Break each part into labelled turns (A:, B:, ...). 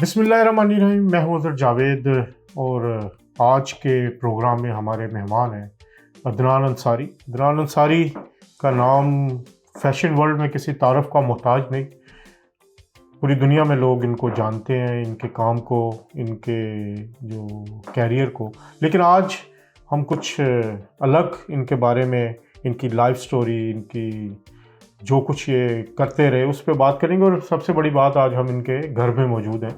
A: बिस्मिल्लाहिर्रहमानिर्रहीम। मैं हूं हज़रत जावेद और आज के प्रोग्राम में हमारे मेहमान हैं अदनान अंसारी। अदनान अंसारी का नाम फ़ैशन वर्ल्ड में किसी तारफ़ का मोहताज नहीं, पूरी दुनिया में लोग इनको जानते हैं, इनके काम को, इनके जो कैरियर को। लेकिन आज हम कुछ अलग इनके बारे में, इनकी लाइफ स्टोरी, इनकी जो कुछ ये करते रहे उस पर बात करेंगे। और सबसे बड़ी बात, आज हम इनके घर में मौजूद हैं,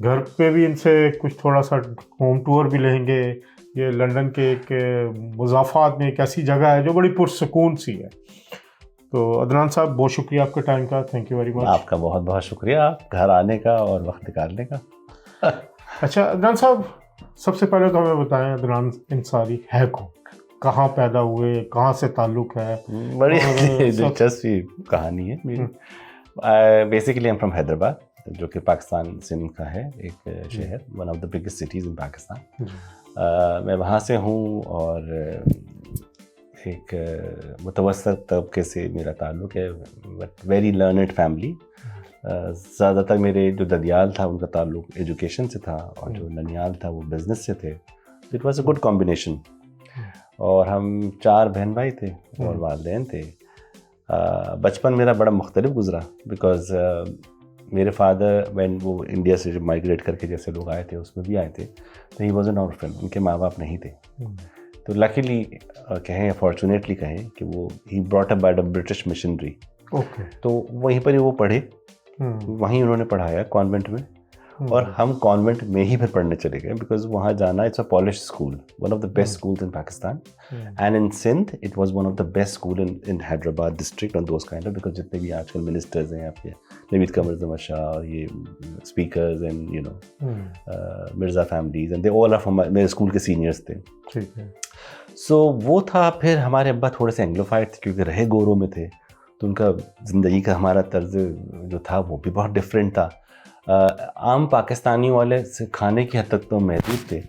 A: घर पे भी इनसे कुछ थोड़ा सा होम टूर भी लेंगे। ये लंदन के एक मुज़ाफ़ात में एक ऐसी जगह है जो बड़ी पुरसकून सी है। तो अदनान साहब, बहुत शुक्रिया आपके टाइम का, थैंक यू वेरी मच।
B: आपका बहुत बहुत शुक्रिया घर आने का और वक्त निकालने का।
A: अच्छा अदनान साहब, सबसे पहले तो हमें बताएं अदनान अंसारी है कौन, कहाँ पैदा हुए, कहाँ से ताल्लुक़ है?
B: बड़ी दिलचस्प कहानी है मेरी। Basically I am from Hyderabad, जो कि पाकिस्तान सिंध का है एक शहर, one of the biggest cities in Pakistan. मैं वहाँ से हूँ और एक मुतवस्सत तबके से मेरा ताल्लुक़ है, बट वेरी लर्नड फैमिली। ज़्यादातर मेरे जो ददियाल था उनका ताल्लुक़ एजुकेशन से था और जो ननियाल था वो बिज़नेस से थे। It was a good combination. और हम 4 बहन भाई थे और वालिदैन थे। बचपन मेरा बड़ा मुख्तलिफ गुजरा, बिकॉज़ मेरे फादर व्हेन वो इंडिया से जब माइग्रेट करके जैसे लोग आए थे उसमें भी आए थे, तो ही वॉज एन ऑर्फन, उनके माँ बाप नहीं थे। तो लकीली कहें, फॉर्चुनेटली कहें कि वो he brought up by the British missionary. तो वहीं पर ही वो पढ़े, वहीं उन्होंने पढ़ाया कॉन्वेंट में, और हम कॉन्वेंट में ही फिर पढ़ने चले गए, बिकॉज वहाँ जाना, it's a polish school, one of the best schools in Pakistan, and in Sindh it was one of the best school in Hyderabad district और दोस्त काइंड ऑफ, बिकॉज जितने भी आजकल मिनिस्टर्स हैं आपके, नवीद कमर जमान शाह और ये speakers and you know Mirza families and they all are from, मेरे स्कूल के सीनियर्स थे।
A: ठीक है।
B: सो वो था। फिर हमारे अब्बा थोड़े से एंग्लोफाइड थे, क्योंकि रहे गोरों में थे, तो उनका ज़िंदगी का हमारा तर्ज जो था वो भी बहुत डिफरेंट था। आम पाकिस्तानियों वाले से खाने की हद तक तो महदूद थे,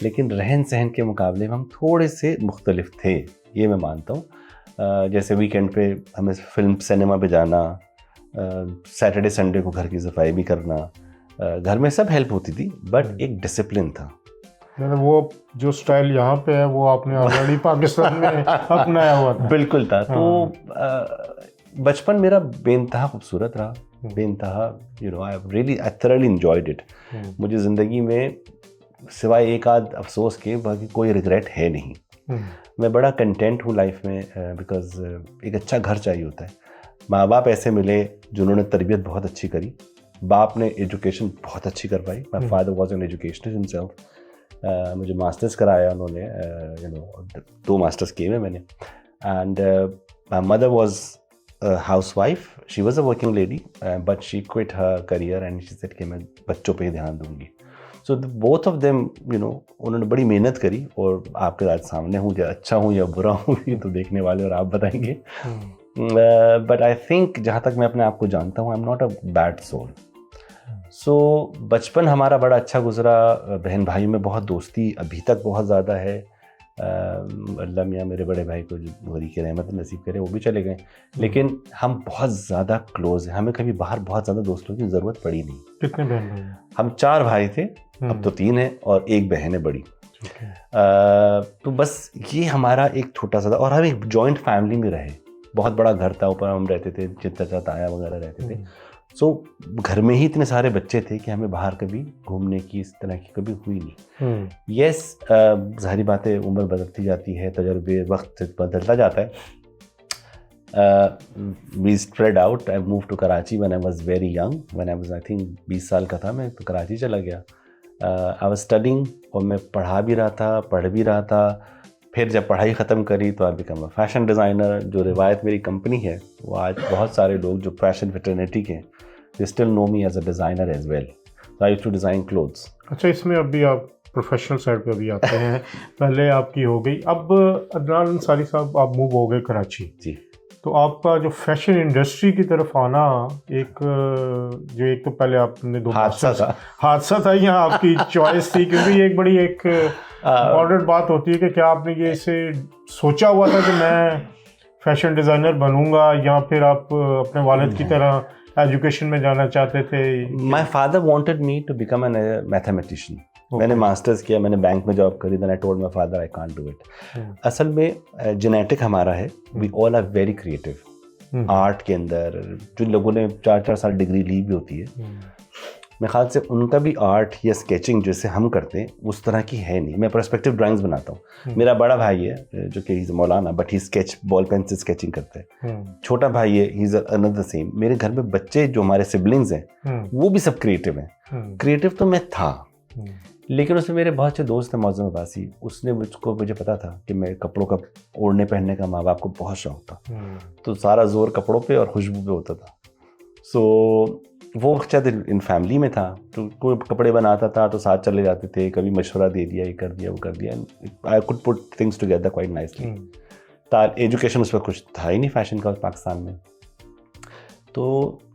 B: लेकिन रहन सहन के मुकाबले में हम थोड़े से मुख्तलिफ थे, ये मैं मानता हूँ। जैसे वीकेंड पे हमें फिल्म सिनेमा पे जाना, सैटरडे संडे को घर की सफाई भी करना, घर में सब हेल्प होती थी, बट एक डिसिप्लिन था।
A: मतलब वो जो स्टाइल यहाँ पे है वो आपने ऑलरेडी पाकिस्तान में अपनाया हुआ था।
B: बिल्कुल था। तो बचपन मेरा बेइंतहा खूबसूरत रहा, बेइंतहा, you know, I really I thoroughly enjoyed it. मुझे ज़िंदगी में सिवाय एक आध अफसोस के बाकी कोई रिग्रेट है नहीं। मैं बड़ा कंटेंट हूँ लाइफ में, बिकॉज एक अच्छा घर चाहिए होता है। माँ बाप ऐसे मिले जिन्होंने तरबियत बहुत अच्छी करी, बाप ने एजुकेशन बहुत अच्छी करवाई। My father was an educationist himself. मुझे मास्टर्स कराया उन्होंने, यू नो 2 मास्टर्स किए हैं मैंने। And my mother was housewife, she was a working lady, but she quit her career and she said कि मैं बच्चों पे ही ध्यान दूंगी। So both of them, you know, उन्होंने बड़ी मेहनत करी। और आपके आज सामने हूँ, या अच्छा हूँ या बुरा हूँ ये तो देखने वाले और आप बताएंगे। बट आई थिंक जहाँ तक मैं अपने आप को जानता हूँ, I am not a bad soul. So बचपन हमारा बड़ा अच्छा गुजरा। बहन भाई में बहुत दोस्ती अभी तक बहुत ज़्यादा है। अल्लाह मियाँ मेरे बड़े भाई को जो गौरी की रहमत नसीब करे, वो भी चले गए, लेकिन हम बहुत ज़्यादा क्लोज हैं। हमें कभी बाहर बहुत ज़्यादा दोस्तों की ज़रूरत पड़ी नहीं।
A: कितने बहन भाई? हम
B: 4 भाई थे, अब तो 3 हैं और 1 बहन है बड़ी। तो बस ये हमारा एक छोटा सा था, और हम एक जॉइंट फैमिली में रहे। बहुत बड़ा घर था, ऊपर हम रहते थे, चित्ता ताया वगैरह रहते थे। सो घर में ही इतने सारे बच्चे थे कि हमें बाहर कभी घूमने की इस तरह की कभी हुई नहीं। यस, ज़ाहिर बात है, उम्र बदलती जाती है, तजर्बे, वक्त बदलता जाता है। We spread out. I move to Karachi when I was very young, when I was I think 20 साल का था मैं, तो कराची चला गया। आई वाज स्टडिंग, और मैं पढ़ा भी रहा था, पढ़ भी रहा था। फिर जब पढ़ाई ख़त्म करी तो I become a fashion designer. जो रिवायत मेरी कंपनी है, वो आज बहुत सारे लोग जो फैशन फ्रेटर्निटी के, they still know me as a designer as well. So I used to design clothes.
A: अच्छा, इसमें अभी आप प्रोफेशनल साइड पे अभी आते हैं। पहले आपकी हो गई, अब अदनान अंसारी साहब आप मूव हो गए कराची
B: जी।
A: तो आपका जो फैशन इंडस्ट्री की तरफ आना, एक तो पहले आपने 2 हादसा था या आपकी चॉइस थी? क्योंकि ये एक बड़ी एक इम्पॉर्टेंट बात होती है कि क्या आपने ये इसे सोचा हुआ था कि मैं फैशन डिज़ाइनर बनूंगा, या फिर आप अपने वालिद की तरह एजुकेशन में जाना चाहते थे?
B: My father wanted me to become an mathematician. मैंने मास्टर्स किया, मैंने बैंक में जॉब करी, then I told my father I can't do it. असल में जेनेटिक हमारा है, we all are very creative. Art के अंदर जो लोगों ने 4-4 साल डिग्री ली भी होती है, मेरे ख्याल से उनका भी आर्ट या स्केचिंग जैसे हम करते हैं उस तरह की है नहीं। मैं पर्सपेक्टिव ड्राइंग्स बनाता हूँ। मेरा बड़ा भाई है जो कि he is Maulana, but he sketch ball pen से स्केचिंग करता है। छोटा भाई है, ही इज अनदर सेम। मेरे घर में बच्चे जो हमारे सिबलिंग्स हैं वो भी सब क्रिएटिव हैं। क्रिएटिव तो मैं था, लेकिन उसमें मेरे बहुत अच्छे दोस्त थे मौजूद अब्बासी, उसने मुझे पता था कि मैं कपड़ों का ओढ़ने पहनने का माँ बाप को बहुत शौक था, तो सारा जोर कपड़ों पे और खुशबू पे होता था। सो वो शायद इन फैमिली में था, तो कोई कपड़े बनाता था तो साथ चले जाते थे, कभी मशवरा दे दिया, ये कर दिया वो कर दिया। I could put things together quite nicely. Education उस पर कुछ था ही नहीं फैशन का पाकिस्तान में। तो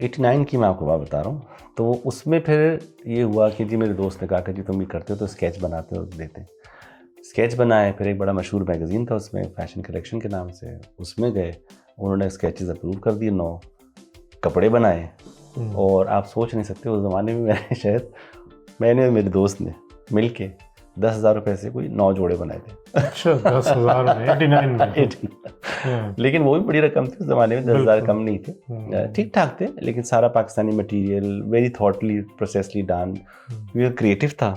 B: 89 की मैं आपको बात बता रहा हूँ। तो उसमें फिर ये हुआ कि जी मेरे दोस्त ने कहा कि जी तुम ये करते हो तो स्केच बनाते हो, देते। स्केच बनाए, फिर एक बड़ा मशहूर मैगज़ीन था उसमें, फैशन कलेक्शन के नाम से, उसमें गए, उन्होंने स्केचेस अप्रूव कर दिए, 9 कपड़े बनाए। और आप सोच नहीं सकते उस ज़माने में मैंने और मेरे दोस्त ने मिल के 10,000 रुपये से कोई 9 जोड़े बनाए थे।
A: अच्छा, 10,000 में 89 में?
B: लेकिन वो भी बड़ी रकम थी उस ज़माने में, 10,000 कम नहीं थे, ठीक ठाक थे, लेकिन सारा पाकिस्तानी मटेरियल, वेरी थॉटली प्रोसेसली डन। ये क्रिएटिव था,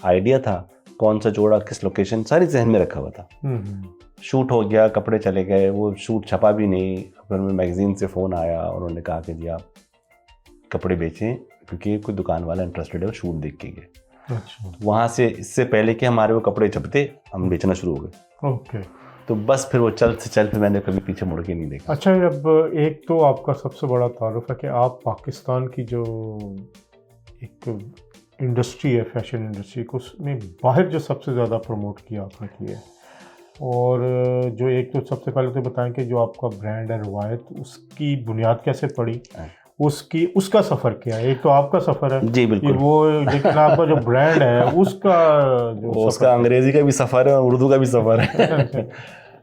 B: आइडिया था, कौन सा जोड़ा किस लोकेशन सारी जहन में रखा हुआ था। शूट हो गया, कपड़े चले गए, वो शूट छपा भी नहीं। फिर मैं मैगज़ीन से फ़ोन आया, उन्होंने कहा कि जी आप कपड़े बेचें, क्योंकि कोई दुकान वाला इंटरेस्टेड है, वो शूट देख के गए।
A: अच्छा।
B: वहाँ से इससे पहले कि हमारे वो कपड़े छपते, हम बेचना शुरू हो गए।
A: ओके।
B: तो बस फिर वो चल फिर मैंने कभी पीछे मुड़ के नहीं देखा।
A: अच्छा, अब एक तो आपका सबसे बड़ा तारुफ है कि आप पाकिस्तान की जो एक इंडस्ट्री है, फैशन इंडस्ट्री को, उसमें बाहर जो सबसे ज़्यादा प्रमोट किया आपने किया है। और जो एक तो सबसे पहले तो बताएं कि जो आपका ब्रांड है रवायत, उसकी बुनियाद कैसे पड़ी, उसका सफ़र क्या है? एक तो आपका सफ़र है
B: जी बिल्कुल
A: वो, लेकिन आपका जो ब्रांड है उसका
B: अंग्रेज़ी का भी सफ़र है और उर्दू का भी सफ़र है।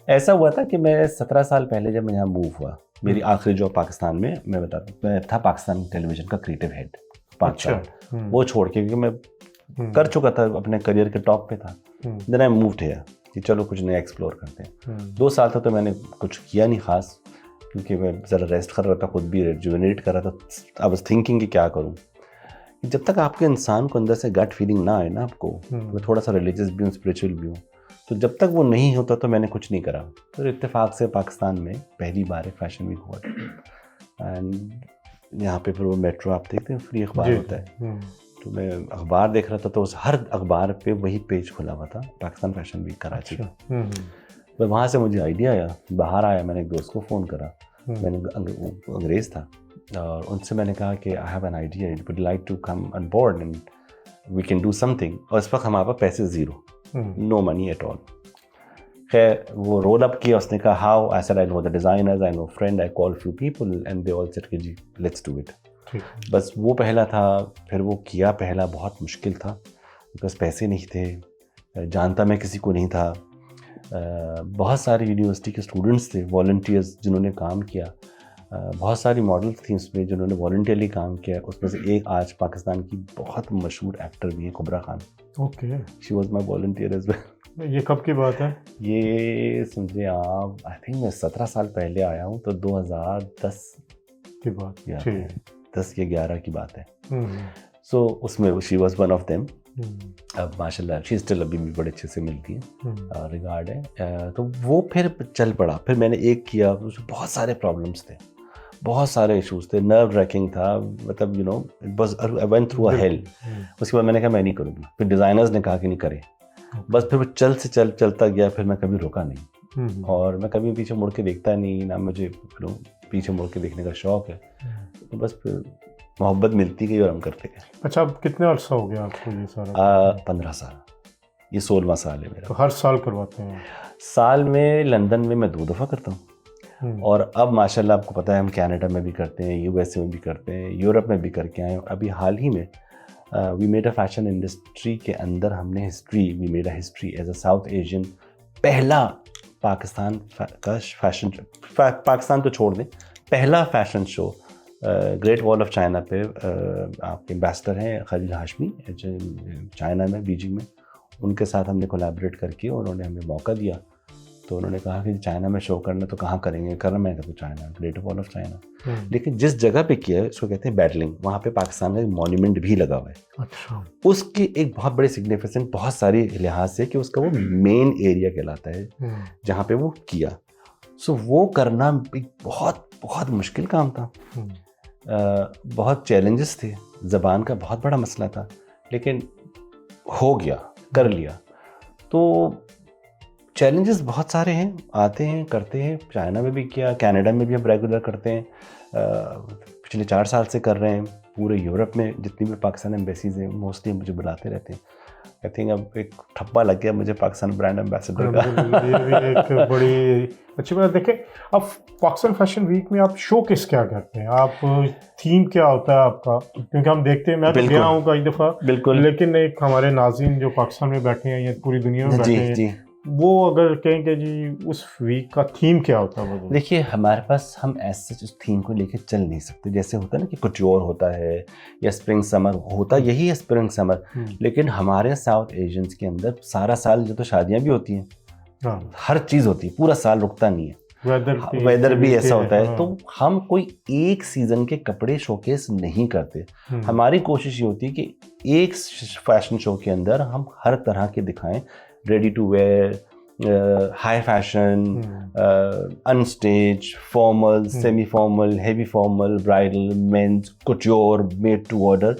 B: ऐसा हुआ था कि मैं 17 साल पहले जब मैं यहाँ मूव हुआ, मेरी आखिरी जॉब पाकिस्तान में, मैं था पाकिस्तान टेलीविज़न का क्रिएटिव हेड 5 साल। वो छोड़ के, क्योंकि मैं कर चुका था, अपने करियर के टॉप पे था। देन आई मूव्ड हियर कि चलो कुछ नया एक्सप्लोर करते हैं। 2 साल तक तो मैंने कुछ किया नहीं ख़ास, क्योंकि मैं ज़रा रेस्ट कर रहा था, खुद भी रिजुवेनेट कर रहा था। आई वाज थिंकिंग कि क्या करूं। जब तक आपके इंसान को अंदर से गट फीलिंग ना आए ना आपको, मैं थोड़ा सा रिलीजियस भी हूँ, स्पिरिचुअल भी हूँ, तो जब तक वो नहीं होता तो मैंने कुछ नहीं करा। तो इत्तेफाक से पाकिस्तान में पहली बार एक फैशन वीक हुआ, एंड यहाँ पे फिर वो मेट्रो आप देखते हैं, फ्री अखबार होता है, तो मैं अखबार देख रहा था, तो उस हर अखबार पे वही पेज खुला हुआ था, पाकिस्तान फैशन वीक कराची का। तो वहाँ से मुझे आइडिया आया, बाहर आया, मैंने एक दोस्त को फ़ोन करा, मैंने अंग्रेज़ था, और उनसे मैंने कहा कि I have an idea, it would like to come on board and we can do something. और इस वक्त हमारे पास पैसे zero, no money at all. खैर वो रोल अप किया, उसने कहा how, I said I know the designers, I know friend, I call few people and they all said कि जी लेट्स डू इट। बस वो पहला था। फिर वो किया, पहला बहुत मुश्किल था, बिकॉज पैसे नहीं थे, जानता मैं किसी को नहीं था। बहुत सारे यूनिवर्सिटी के स्टूडेंट्स थे, वॉलंटियर्स जिन्होंने काम किया, बहुत सारी मॉडल्स थी उसमें जिन्होंने वॉलंटियरली काम किया। उसमें से एक आज पाकिस्तान की बहुत मशहूर एक्टर भी है, Kubra Khan.
A: Okay,
B: she was my volunteer as well.
A: ये कब की बात है?
B: ये समझे आप, आई थिंक मैं 17 साल पहले आया हूँ, तो 2010
A: की बात,
B: 10 या 11 की बात है। सो उसमें she was one of them. अब माशाल्लाह शी स्टिल अभी भी बड़े अच्छे से मिलती है, रिगार्ड है। तो वो फिर चल पड़ा। फिर मैंने एक किया, उसमें बहुत सारे प्रॉब्लम्स थे, बहुत सारे इश्यूज थे, नर्व रैकिंग था, मतलब you know it was, I went through a hello. उसके बाद मैंने कहा मैं नहीं करूँगी। फिर डिज़ाइनर्स ने कहा कि नहीं करे, बस फिर वो चलता गया। फिर मैं कभी रुका नहीं, और मैं कभी पीछे मुड़ के देखता नहीं, ना मुझे पीछे मुड़ के देखने का शौक़ है। तो बस फिर मोहब्बत मिलती गई और हम करते गए।
A: अच्छा, अब कितने अर्सा हो गया आपको ये सारा?
B: 15 साल, ये 16वां साल है मेरा।
A: तो हर साल करवाते हैं?
B: साल में लंदन में मैं 2 दफ़ा करता हूँ, और अब माशाल्लाह आपको पता है हम कनाडा में भी करते हैं, यूएसए में भी करते हैं, यूरोप में भी करके आए हैं। अभी हाल ही में we made a fashion industry के अंदर हमने we made a history as a south Asian, पहला पाकिस्तान का फैशन, पाकिस्तान तो छोड़ दें, पहला fashion show great wall of China पे आपके एम्बेसडर हैं खलील हाशमी चाइना में, बीजिंग में। उनके साथ हमने कोलैबोरेट करके उन्होंने हमें मौका दिया। तो उन्होंने कहा कि चाइना में शो करना तो कहाँ करेंगे, करना मैं तो China, great wall of China. लेकिन जिस जगह पे किया है उसको कहते हैं बैटलिंग, वहाँ पे पाकिस्तान का एक मॉन्यूमेंट भी लगा हुआ है।
A: अच्छा। उसकी
B: एक बहुत बड़ी सिग्निफिकेंस बहुत सारी लिहाज से कि उसका वो मेन एरिया कहलाता है जहाँ पे वो किया। सो वो करना एक बहुत बहुत मुश्किल काम था, बहुत चैलेंजेस थे, ज़बान का बहुत बड़ा मसला था, लेकिन हो गया, कर लिया। तो चैलेंजेस बहुत सारे हैं, आते हैं, करते हैं। चाइना में भी किया, कनाडा में भी हम रेगुलर करते हैं, पिछले 4 साल से कर रहे हैं। पूरे यूरोप में जितनी भी पाकिस्तान एम्बेसीज हैं मोस्टली मुझे बुलाते रहते हैं। आई थिंक अब एक ठप्पा लग गया मुझे पाकिस्तान ब्रांड एम्बेसडर का।
A: ये भी एक बड़ी अच्छी बात। देखें, अब पाकिस्तान फैशन वीक में आप शो किस क्या करते हैं, आप थीम क्या होता है आपका? क्योंकि हम देखते हैं, मैं तो गया हूँ कई दफ़ा,
B: बिल्कुल,
A: लेकिन एक हमारे नाज़रीन जो पाकिस्तान में बैठे हैं या पूरी दुनिया में बैठे हैं, वो अगर कहें कि जी उस वीक का थीम क्या होता है? वो
B: देखिए, हमारे पास हम ऐसे उस थीम को लेकर चल नहीं सकते। जैसे होता है ना कि कुट्योर होता है या स्प्रिंग समर होता, यही है स्प्रिंग समर। लेकिन हमारे साउथ एशियंस के अंदर सारा साल जो तो शादियां भी होती हैं, हर चीज़ होती है, पूरा साल रुकता नहीं है, वेदर भी ऐसा होता है। तो हम कोई एक सीज़न के कपड़े शोकेस नहीं करते। हमारी कोशिश ये होती है कि एक फैशन शो के अंदर हम हर तरह के दिखाएं, ready to wear, high fashion, unstitched, formal, semi formal, heavy formal, bridal, men's, couture, made to order.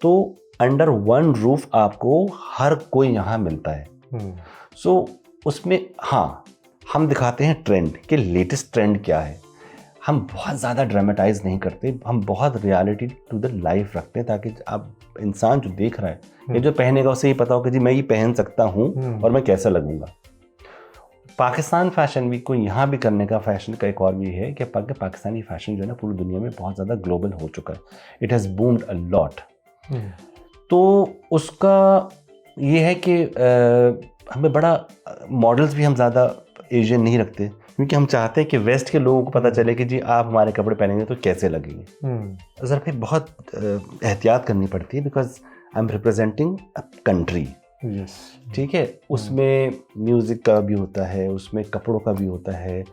B: तो अंडर वन रूफ आपको हर कोई यहाँ मिलता है। सो उसमें हाँ, हम दिखाते हैं ट्रेंड कि लेटेस्ट ट्रेंड क्या है। हम बहुत ज़्यादा ड्रामेटाइज नहीं करते, हम बहुत रियलिटी टू द लाइफ रखते हैं, ताकि आप इंसान जो देख रहा है ये जो पहनेगा उसे ये पता हो कि जी मैं ये पहन सकता हूँ और मैं कैसा लगूंगा। पाकिस्तान फैशन वीक को यहाँ भी करने का फैशन का एक और भी है कि पाकिस्तानी फैशन जो है ना पूरी दुनिया में बहुत ज़्यादा ग्लोबल हो चुका है। It has boomed a lot. तो उसका ये है कि हमें बड़ा मॉडल्स भी हम ज़्यादा एशियन नहीं रखते, क्योंकि हम चाहते हैं कि वेस्ट के लोगों को पता चले कि जी आप हमारे कपड़े पहनेंगे तो कैसे लगेंगे। ज़रा फिर बहुत एहतियात करनी पड़ती है, because I am representing a country. ठीक है, उसमें म्यूज़िक का भी होता है, उसमें कपड़ों का भी होता है।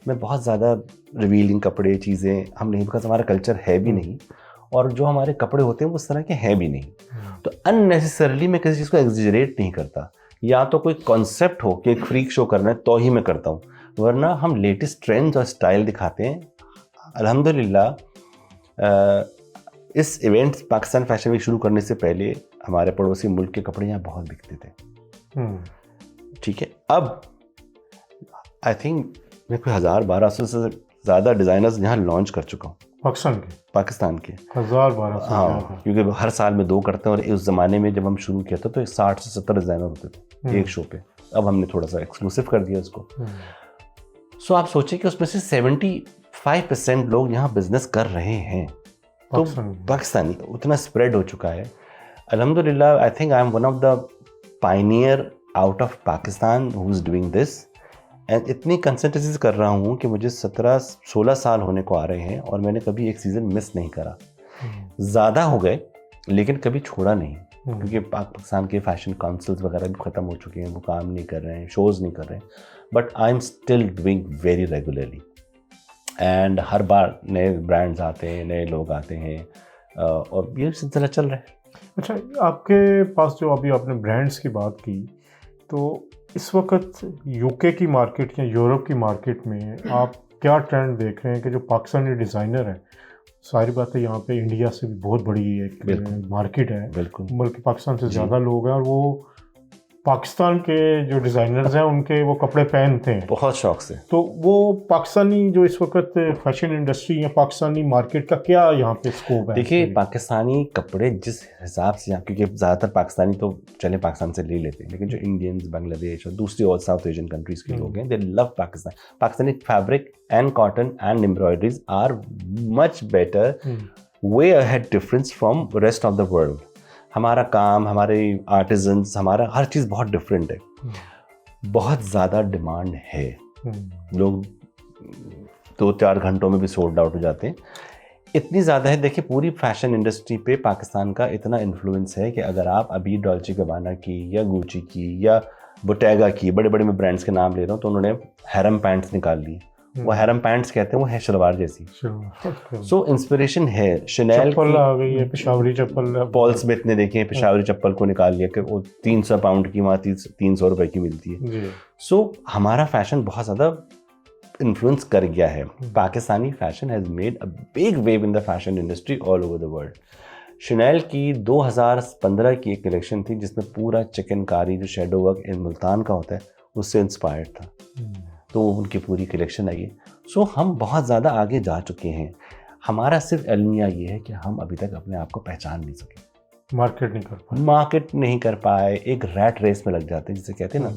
B: मैं बहुत ज़्यादा रिवीलिंग कपड़े चीज़ें हम नहीं, बिकॉज हमारा कल्चर है भी नहीं, और जो हमारे कपड़े होते हैं वो उस तरह के हैं भी नहीं। तो अननेसेसरली मैं किसी चीज़ को एग्जिजरेट नहीं करता। या तो कोई कॉन्सेप्ट हो कि एक फ्रीक शो करना है तो ही मैं करता हूँ, वरना हम लेटेस्ट ट्रेंड्स और स्टाइल दिखाते हैं। अल्हम्दुलिल्लाह इस इवेंट पाकिस्तान फैशन वीक शुरू करने से पहले हमारे पड़ोसी मुल्क के कपड़े यहाँ बहुत बिकते थे। ठीक है, अब आई थिंक मैं कोई 1000-1200 से ज़्यादा डिज़ाइनर्स यहाँ लॉन्च कर चुका हूँ पाकिस्तान के
A: 1000-1200।
B: हाँ, क्योंकि हर साल में 2 करते हैं, और उस ज़माने में जब हम शुरू किया था तो 60 से 70 डिज़ाइनर होते थे एक शो पे। अब हमने थोड़ा सा एक्सक्लूसिव कर दिया उसको। सो आप सोचिए कि उसमें से 75% लोग यहाँ बिजनेस कर रहे हैं, तो पाकिस्तानी उतना स्प्रेड हो चुका है। अल्हम्दुलिल्लाह, I think I am one of the Pioneer out of Pakistan who is doing this. And इतनी कंसल्टेंसीज कर रहा हूँ कि मुझे 17-16 साल होने को आ रहे हैं, और मैंने कभी एक सीज़न मिस नहीं करा। ज़्यादा हो गए लेकिन कभी छोड़ा नहीं, क्योंकि पाकिस्तान के फैशन काउंसिल्स वगैरह भी ख़त्म हो चुके हैं, वो काम नहीं कर रहे हैं, शोज़ नहीं कर रहे हैं। But I am still doing very regularly, and हर बार नए ब्रांड्स आते हैं, नए लोग आते हैं, और ये सिलसिला चल रहा है।
A: अच्छा, आपके पास जो अभी आपने ब्रांड्स की बात की, तो इस वक्त यूके की मार्केट या यूरोप की मार्केट में आप क्या ट्रेंड देख रहे हैं कि जो पाकिस्तानी डिज़ाइनर हैं, सारी बात है यहाँ पे इंडिया से भी बहुत बड़ी एक मार्केट है,
B: बिल्कुल,
A: बल्कि पाकिस्तान से ज़्यादा लोग हैं, और वो पाकिस्तान के जो डिज़ाइनर्स हैं उनके वो कपड़े पहनते हैं
B: बहुत शौक से। तो
A: वो पाकिस्तानी जो इस वक्त फैशन इंडस्ट्री या पाकिस्तानी मार्केट का क्या यहाँ पे स्कोप है?
B: देखिए, पाकिस्तानी कपड़े जिस हिसाब से यहाँ, क्योंकि ज़्यादातर पाकिस्तानी तो चले पाकिस्तान से ले लेते हैं, लेकिन जो इंडियंस, बांग्लादेश और दूसरी और साउथ एशियन कंट्रीज़ के लोग हैं, they love Pakistan. Pakistani fabric and cotton and embroideries are much better, way ahead difference from rest of the world. हमारा काम, हमारे आर्टिजन्स, हमारा हर चीज़ बहुत डिफरेंट है। बहुत ज़्यादा डिमांड है, लोग 2-4 घंटों में भी सोल्ड आउट हो जाते हैं। इतनी ज़्यादा है, देखिए पूरी फैशन इंडस्ट्री पे पाकिस्तान का इतना इन्फ्लुएंस है कि अगर आप अभी डॉल्चे गबाना की या गुची की या बोटेगा की, बड़े बड़े मैं ब्रांड्स के नाम ले रहा हूँ, तो उन्होंने हैरम पैंट्स निकाल ली। वो हैरम पैंट्स कहते हैं, वो है शलवार जैसी। सो इंस्पिरेशन है। शनेल
A: चप्पल आ गई है, पेशावरी चप्पल।
B: पॉल स्मिथ ने देखे पेशावरी चप्पल को निकाल लिया कि वो 300 पाउंड की, वहाँ 300 रुपए की मिलती है। सो हमारा फैशन बहुत ज़्यादा इन्फ्लुएंस कर गया है। Pakistani fashion has made a big wave in the fashion industry all over the world. Chanel की 2015 की एक कलेक्शन थी जिसमें पूरा चिकनकारी जो शेडो वर्क इन मुल्तान का होता है उससे इंस्पायर्ड था, तो उनकी पूरी कलेक्शन आई है। सो हम बहुत ज़्यादा आगे जा चुके हैं। हमारा सिर्फ अलमिया ये है कि हम अभी तक अपने आप को पहचान नहीं सके, मार्केट नहीं कर पाए, एक रैट रेस में लग जाते हैं, जिसे कहते हैं ना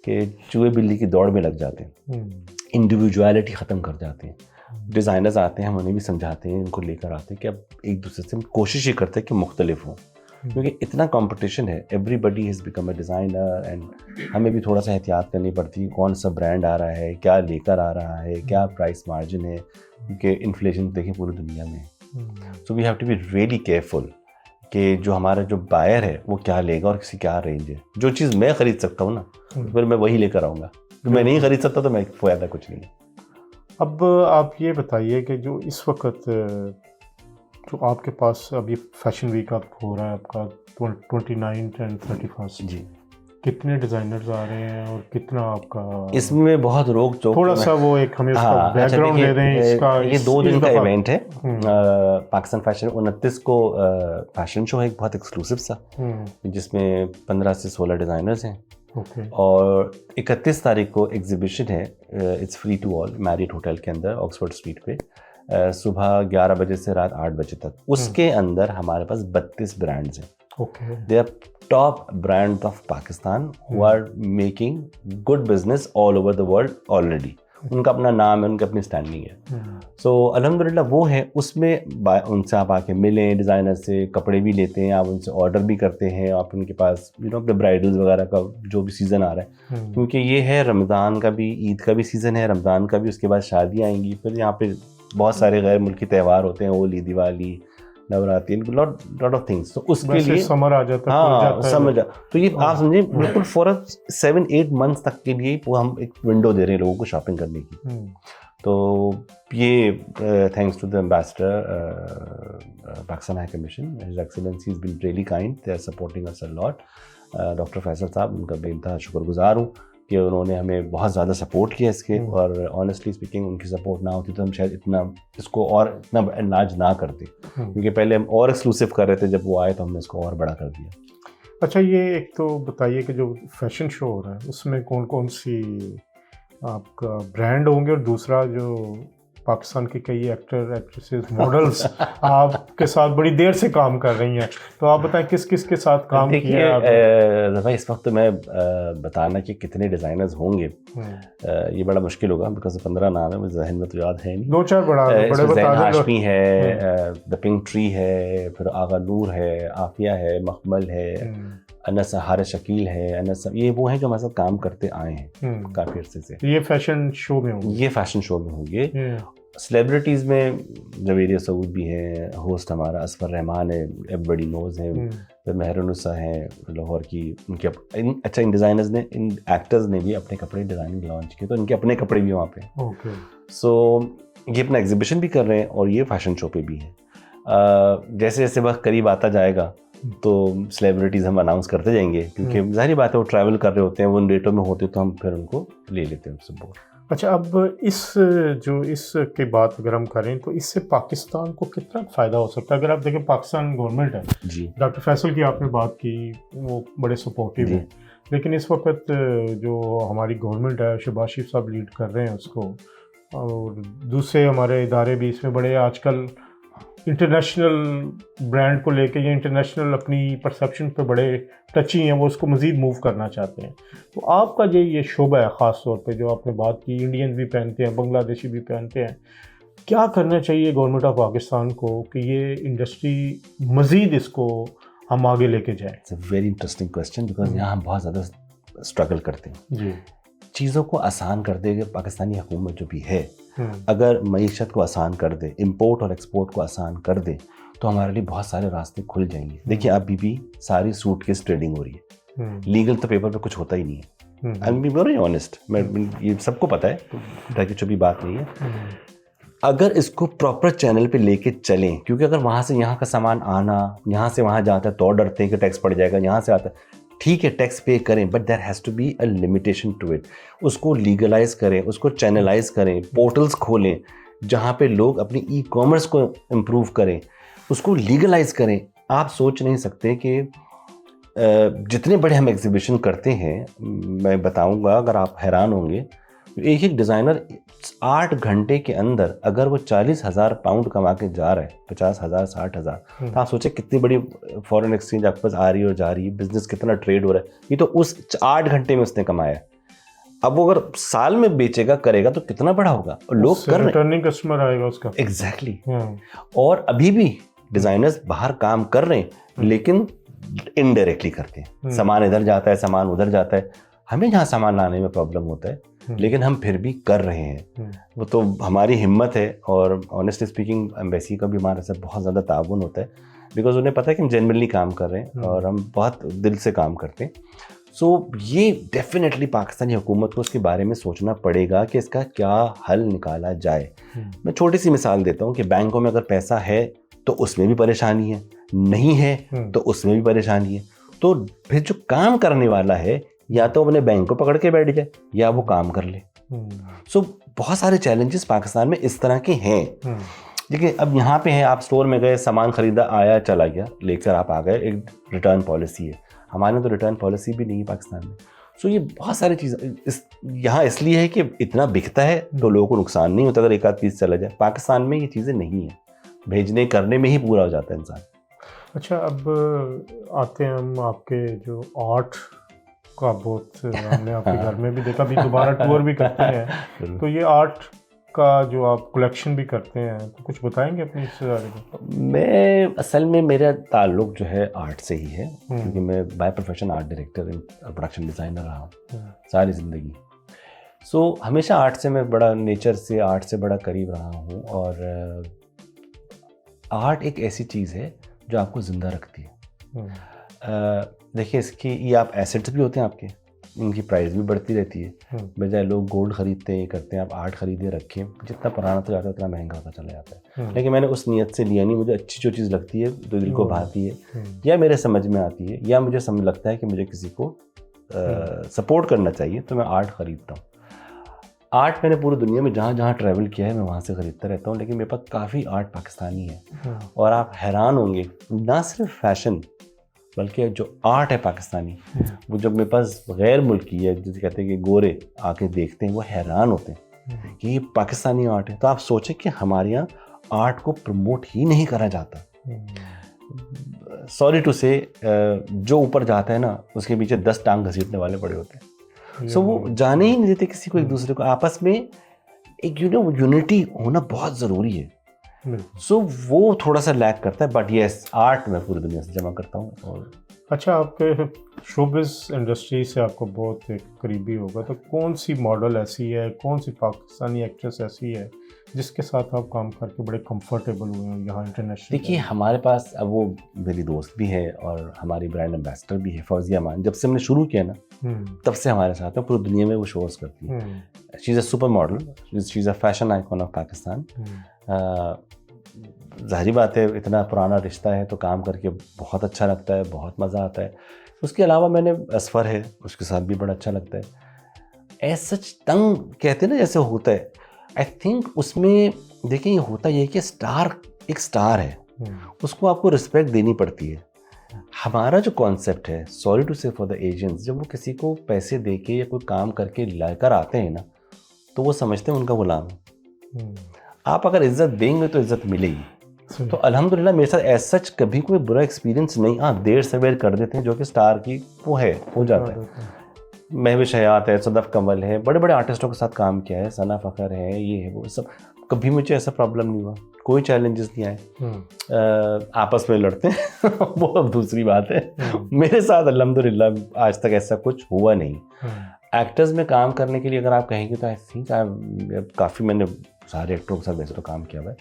B: कि चूहे बिल्ली की दौड़ में लग जाते हैं, इंडिविजुअलिटी ख़त्म कर जाते हैं। डिज़ाइनर्स आते हैं, हम उन्हें भी समझाते हैं, इनको लेकर आते हैं कि अब एक दूसरे से हम कोशिश ही करते हैं कि मुख्तलिफ हों, क्योंकि इतना कंपटीशन है, everybody has become a designer. And हमें भी थोड़ा सा एहतियात करनी पड़ती है, कौन सा ब्रांड आ रहा है, क्या लेकर आ रहा है, क्या प्राइस मार्जिन है, क्योंकि इन्फ्लेशन देखें पूरी दुनिया में। So we have to be really careful कि जो हमारा जो बायर है वो क्या लेगा और किसी क्या रेंज है। जो चीज़ मैं ख़रीद सकता हूँ ना, फिर मैं वही लेकर आऊँगा। तो मैं नहीं ख़रीद सकता तो मैं फ़ायदा कुछ नहीं है।
A: अब आप ये बताइए कि जो इस वक्त जो आपके पास अभी फैशन वीक अब हो रहा है आपका 29 एंड 31
B: जी,
A: कितने डिज़ाइनर्स आ रहे हैं और कितना आपका
B: इसमें बहुत रोक टोक
A: थोड़ा सा वो एक हमें उसका बैकग्राउंड दे दें इसका।
B: ये 2 दिन का इवेंट है पाकिस्तान फैशन। 29 को फैशन शो है, एक बहुत एक्सक्लूसिव सा, जिसमें 15 से 16 डिज़ाइनर्स हैं। और 31 तारीख को एग्जीबिशन है, it's free to all, Marriott hotel के अंदर ऑक्सफोर्ड स्ट्रीट पे, सुबह 11 बजे से रात 8 बजे तक। उसके अंदर हमारे पास 32 ब्रांड्स हैं। They are top brand of Pakistan who are making good business all over the world already. उनका अपना नाम है, उनकी अपनी स्टैंडिंग है। सो अल्हम्दुलिल्लाह वो है, उसमें उनसे आप आके मिलें, डिज़ाइनर से कपड़े भी लेते हैं, आप उनसे ऑर्डर भी करते हैं, आप उनके पास अपने ब्राइडल्स वगैरह का जो भी सीज़न आ रहा है, क्योंकि ये है रमज़ान का भी, ईद का भी सीज़न है, रमज़ान का भी, उसके बाद शादियाँ आएंगी, फिर यहाँ पे बहुत सारे गैर मुल्की त्यौहार होते हैं, Holi, Diwali, Navratri, lot of things. तो उसके लिए समर आ जाता है। हाँ, समझ। तो ये आप समझिए बिल्कुल फॉर 7-8 मंथ्स तक के लिए वो हम एक विंडो दे रहे हैं लोगों को शॉपिंग करने की। तो ये thanks to the ambassador Pakistan high commission, his excellency has been really kind, they are supporting us a lot. Doctor Faisal साहब, उनका बेइंतहा शुक्रगुजार हूँ कि उन्होंने हमें बहुत ज़्यादा सपोर्ट किया इसके। और ऑनेस्टली स्पीकिंग उनकी सपोर्ट ना होती तो हम शायद इतना इसको और इतना एनलार्ज ना करते, क्योंकि पहले हम और एक्सक्लूसिव कर रहे थे, जब वो आए तो हमने इसको और बड़ा कर दिया।
A: अच्छा, ये एक तो बताइए कि जो फैशन शो हो रहा है उसमें कौन कौन सी आपका ब्रांड होंगे, और दूसरा जो पाकिस्तान के कई एक्टर एक्ट्रेसेस मॉडल्स आपके साथ बड़ी देर से काम कर रही हैं, तो आप बताएं किस किस के साथ काम किया है?
B: भाई इस वक्त मैं बताना कि कितने डिज़ाइनर्स होंगे ये बड़ा मुश्किल होगा, बिकॉज 15 नाम है, मुझे जहन में तो याद है नहीं।
A: 2-4 बड़े
B: हाशमी है, द पिंक ट्री है, फिर आगा नूर है, आफिया है, मखमल है, अनस हार शकील है, अनस, ये वो हैं जो हमारे साथ काम करते आए हैं काफ़ी अर्से से।
A: ये फैशन शो में होंगे?
B: ये फैशन शो में होंगे। सेलिब्रिटीज़ में जवेरिया सऊद भी हैं, होस्ट हमारा असफर रहमान है, एवरीबॉडी नोज़ है, फिर मेहरुन्निसा हैं लाहौर की, उनके अच्छा इन डिज़ाइनर्स ने, इन एक्टर्स ने भी अपने कपड़े डिज़ाइनिंग लॉन्च किए, तो इनके अपने कपड़े भी वहाँ पे। सो ये अपना एग्जीबिशन भी कर रहे हैं और ये फैशन शो पे भी है। जैसे जैसे वक्त करीब आता जाएगा तो सेलिब्रिटीज़ हम अनाउंस करते जाएंगे, क्योंकि जाहिर बात है वो ट्रैवल कर रहे होते हैं, वो उन रेटों में होते तो हम फिर उनको ले लेते हैं उनसे बोल।
A: अच्छा, अब इस के बात अगर हम करें तो इससे पाकिस्तान को कितना फ़ायदा हो सकता है? अगर आप देखें पाकिस्तान गवर्नमेंट है जी, डॉक्टर फैसल की आपने बात की, वो बड़े सपोर्टिव हैं, लेकिन इस वक्त जो हमारी गवर्नमेंट है, शहबाज शरीफ साहब लीड कर रहे हैं उसको, और दूसरे हमारे इदारे भी इसमें बड़े आजकल इंटरनेशनल ब्रांड को लेके या इंटरनेशनल अपनी परसेप्शन पे बड़े टची हैं, वो उसको मज़ीद मूव करना चाहते हैं। तो आपका ये शोबा है ख़ास तौर पे, जो आपने बात की, इंडियन भी पहनते हैं, बांग्लादेशी भी पहनते हैं, क्या करना चाहिए गवर्नमेंट ऑफ पाकिस्तान को कि ये इंडस्ट्री मज़ीद इसको हम आगे लेके जाएँ?
B: It's a very interesting question, because यहाँ हम बहुत ज़्यादा स्ट्रगल करते हैं
A: जी।
B: चीज़ों को आसान कर देगा पाकिस्तानी हुकूमत जो भी है, अगर मईशत को आसान कर दे, इंपोर्ट और एक्सपोर्ट को आसान कर दे, तो हमारे लिए बहुत सारे रास्ते खुल जाएंगे। देखिए अभी भी सारी सूटकेस ट्रेडिंग हो रही है, लीगल तो पेपर पे कुछ होता ही नहीं है। I am B very honest, मैं ये सबको पता है, तो कुछ भी बात नहीं है। अगर इसको प्रॉपर चैनल पे लेके चलें, क्योंकि अगर वहाँ से यहाँ का सामान आना, यहाँ से वहाँ जाता है तो डरते हैं कि टैक्स पड़ जाएगा, यहाँ से आता है, ठीक है टैक्स पे करें, but there has to be a limitation to it. उसको लीगलाइज करें, उसको चैनलाइज करें, पोर्टल्स खोलें जहाँ पे लोग अपनी ई कॉमर्स को इम्प्रूव करें, उसको लीगलाइज करें। आप सोच नहीं सकते कि जितने बड़े हम एग्जीबिशन करते हैं, मैं बताऊंगा, अगर आप हैरान होंगे, एक एक डिज़ाइनर 8 घंटे के अंदर अगर वो 40,000 पाउंड कमा के जा रहा है, 50,000 60,000, तो आप सोचे कितनी बड़ी फॉरेन एक्सचेंज आपके पास आ रही है और जा रही है, बिजनेस कितना ट्रेड हो रहा है। ये तो उस 8 घंटे में उसने कमाया। अब वो अगर साल में बेचेगा करेगा तो कितना बड़ा होगा, और लोग कर रहे हैं,
A: रिटर्निंग कस्टमर आएगा उसका।
B: एग्जैक्टली। और अभी भी डिज़ाइनर्स बाहर काम कर रहे हैं, लेकिन इनडायरेक्टली करते हैं। सामान इधर जाता है, सामान उधर जाता है, हमें जहाँ सामान लाने में प्रॉब्लम होता है, लेकिन हम फिर भी कर रहे हैं। वो तो हमारी हिम्मत है, और ऑनेस्टली स्पीकिंग एम्बेसी का भी हमारे साथ बहुत ज़्यादा ताउन होता है, बिकॉज उन्हें पता है कि हम जेन्युइनली काम कर रहे हैं और हम बहुत दिल से काम करते हैं। सो ये डेफिनेटली पाकिस्तानी हुकूमत को उसके बारे में सोचना पड़ेगा कि इसका क्या हल निकाला जाए। मैं छोटी सी मिसाल देता हूँ कि बैंकों में अगर पैसा है तो उसमें भी परेशानी है, नहीं है तो उसमें भी परेशानी है। तो फिर जो काम करने वाला है, या तो अपने बैंक को पकड़ के बैठ जाए या वो काम कर ले। सो बहुत सारे चैलेंजेस पाकिस्तान में इस तरह के हैं। देखिए अब यहाँ पे हैं, आप स्टोर में गए, सामान खरीदा, आया चला गया, लेकर आप आ गए, एक रिटर्न पॉलिसी है। हमारे तो रिटर्न पॉलिसी भी नहीं है पाकिस्तान में। सो ये बहुत सारी चीज़ें यहाँ इसलिए है कि इतना बिकता है तो लोगों को नुकसान नहीं होता अगर एक आध पीस चला जाए। पाकिस्तान में ये चीज़ें नहीं है, भेजने करने में ही पूरा हो जाता है इंसान।
A: अच्छा, अब आते हैं हम आपके जो आर्ट का, बहुत हमने आपके घर में भी देखा, भी दोबारा टूर भी करते हैं, तो ये आर्ट का जो आप कलेक्शन भी करते हैं, तो कुछ बताएंगे अपनी इससे बारे में?
B: मैं असल में मेरा ताल्लुक जो है आर्ट से ही है, क्योंकि मैं by profession art director and production designer रहा हूँ सारी ज़िंदगी। सो हमेशा आर्ट से मैं बड़ा, नेचर से, आर्ट से बड़ा करीब रहा हूँ। और आर्ट एक ऐसी चीज़ है जो आपको ज़िंदा रखती है। देखिए इसकी, ये आप एसेट्स भी होते हैं आपके, इनकी प्राइस भी बढ़ती रहती है। बजाय लोग गोल्ड खरीदते हैं, करते हैं, आप आर्ट खरीदे रखें, जितना पुराना तो जाता है उतना महंगा होता चला जाता है। लेकिन मैंने उस नियत से लिया नहीं, मुझे अच्छी जो चीज़ लगती है, जो दिल को भाती है, या मेरे समझ में आती है, या मुझे समझ लगता है कि मुझे किसी को सपोर्ट करना चाहिए, तो मैं आर्ट खरीदता हूँ। आर्ट मैंने पूरी दुनिया में जहाँ जहाँ ट्रैवल किया है मैं वहाँ से ख़रीदता रहता हूँ, लेकिन मेरे पास काफ़ी आर्ट पाकिस्तानी है। और आप हैरान होंगे, ना सिर्फ फैशन बल्कि जो आर्ट है पाकिस्तानी, वो जब मेरे पास गैर मुल्की है, जिसे कहते हैं कि गोरे आके देखते हैं, वो हैरान होते हैं कि ये पाकिस्तानी आर्ट है। तो आप सोचें कि हमारे यहाँ आर्ट को प्रमोट ही नहीं करा जाता। सॉरी टू से, जो ऊपर जाता है ना, उसके पीछे 10 टांग घसीटने वाले पड़े होते हैं। सो वो जाने ही नहीं देते किसी को, एक दूसरे को। आपस में एक यूनिटी होना बहुत ज़रूरी है। सो वो थोड़ा सा लैक करता है, बट यस, आर्ट मैं पूरी दुनिया से जमा करता हूँ। और
A: अच्छा, आपके शोबिज़ इंडस्ट्री से आपको बहुत एक करीबी होगा, तो कौन सी मॉडल ऐसी है, कौन सी पाकिस्तानी एक्ट्रेस ऐसी है जिसके साथ आप काम करके बड़े कंफर्टेबल हुए हैं यहाँ इंटरनेशनल?
B: देखिए हमारे पास, अब वो मेरी दोस्त भी है और हमारी ब्रांड एम्बेसडर भी है, फौजिया मान। जब से हमने शुरू किया ना, तब से हमारे साथ है, पूरी दुनिया में वो शोज़ करती है। She is a super model, she is a fashion icon of Pakistan. ज़ाहिर बात है, इतना पुराना रिश्ता है तो काम करके बहुत अच्छा लगता है, बहुत मज़ा आता है। उसके अलावा मैंने असफर है, उसके साथ भी बड़ा अच्छा लगता है। एज सच तंग कहते हैं ना जैसे होता है, आई थिंक उसमें देखिए ये होता ये है कि स्टार एक स्टार है, उसको आपको रिस्पेक्ट देनी पड़ती है। हमारा जो कॉन्सेप्ट है, सॉरी टू से फॉर द एजेंट्स, जब वो किसी को पैसे दे के या कोई काम करके लाकर आते हैं ना, तो वो समझते हैं उनका गुलाम। आप अगर इज्जत देंगे तो इज्जत मिलेगी। तो अल्हम्दुलिल्लाह मेरे साथ एज सच कभी कोई बुरा एक्सपीरियंस नहीं। हाँ, देर सवेर कर देते हैं, जो कि स्टार की वो है, हो जाता है। महविश हयात है, सदफ कमल है, बड़े बड़े आर्टिस्टों के साथ काम किया है, सना फ़खर है, ये है वो सब, कभी मुझे ऐसा प्रॉब्लम नहीं हुआ, कोई चैलेंजेस नहीं आए। आपस में लड़ते हैं वो अब दूसरी बात है। मेरे साथ अल्हम्दुलिल्लाह आज तक ऐसा कुछ हुआ नहीं। एक्टर्स में काम करने के लिए अगर आप कहेंगे तो आई थिंक काफ़ी मैंने सारे एक्टरों के साथ वैसे तो काम किया हुआ है,